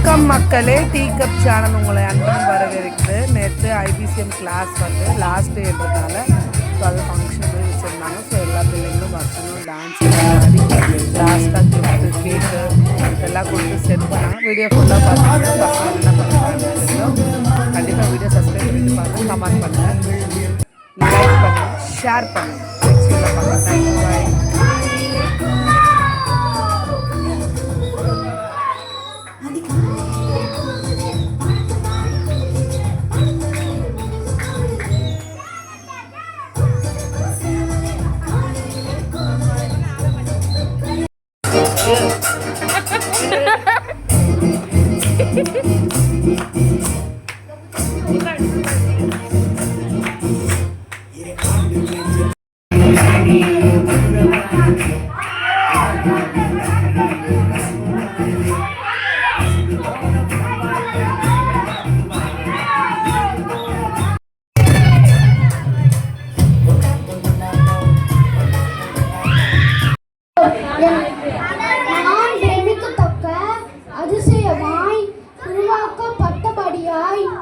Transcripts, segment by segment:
வணக்கம் மக்களே, tea cup channel உங்களை அன்புடன் வரவேற்கிறது. நேற்று ஐபிசிஎம் கிளாஸ் வந்து லாஸ்ட் டேன்றதுனால ஸோ அது ஃபங்க்ஷன் வச்சுருந்தாங்க. ஸோ எல்லா பிள்ளைங்களும் வரணும், டான்ஸ் ஆடி லாஸ்ட்டாக கிஃப்ட்டு கேக்கு எல்லாம் கொடுத்து செட் பண்ணாங்க. வீடியோ ஃபுல்லாக பார்த்துட்டு பசங்க என்ன பண்ணுறாங்க கண்டிப்பாக வீடியோ சப்ஸ்கிரைப் பண்ணிட்டு பாருங்கள், கமெண்ட் பண்ணுங்கள், லைக் பண்ணுங்கள், ஷேர் பண்ணுங்கள். நெக்ஸ்ட் வீடியோ பார்க்கலாம். தேங்க்யூ, பாய்.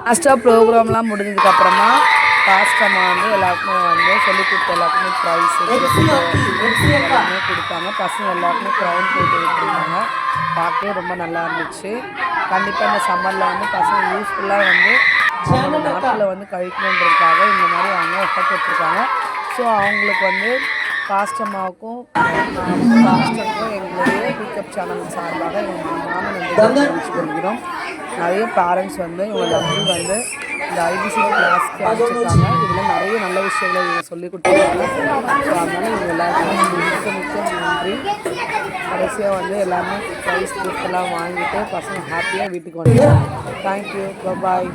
லாஸ்ட்டாக ப்ரோக்ராம்லாம் முடிஞ்சதுக்கப்புறமா பாஸ்டம்மா வந்து எல்லாருக்குமே வந்து சொல்லிக் கொடுத்த எல்லாருக்குமே ப்ரைஸ் எல்லாமே கொடுத்தாங்க. பசங்க எல்லாருக்குமே க்ரௌன் போட்டு விட்டுருந்தாங்க. பார்க்கவே ரொம்ப நல்லா இருந்துச்சு. கண்டிப்பாக இந்த சம்மரில் வந்து பசங்க யூஸ்ஃபுல்லாக வந்து அவங்க நாட்டில் வந்து கழிக்கணுன்றதுக்காக இந்த மாதிரி அவங்க எஃபர்ட் எடுத்துருக்காங்க. ஸோ அவங்களுக்கு வந்து பாஸ்டம்மாவுக்கும் பாஸ்டருக்கும் எங்களுடைய பிக்கப் சேனல் சார்பாக நானும் தெரிவிச்சு கொள்கிறோம். நிறைய பேரண்ட்ஸ் வந்து இவங்க நம்பி வந்து இந்த ஐபிசி கிளாஸ்க்கு அனுப்பிச்சிருக்காங்க. இதில் நிறைய நல்ல விஷயங்களை இவங்க சொல்லிக் கொடுத்துருக்காங்க. ஸோ அதனால் இவங்க எல்லாருக்கும் மிக்க நன்றி. கடைசியாக வந்து எல்லாருமே ப்ரைஸ் கிஃப்ட் எல்லாம் வாங்கிட்டு பசங்க ஹாப்பியாக வீட்டுக்கு வந்துடுவாங்க. தேங்க்யூ, பாய்.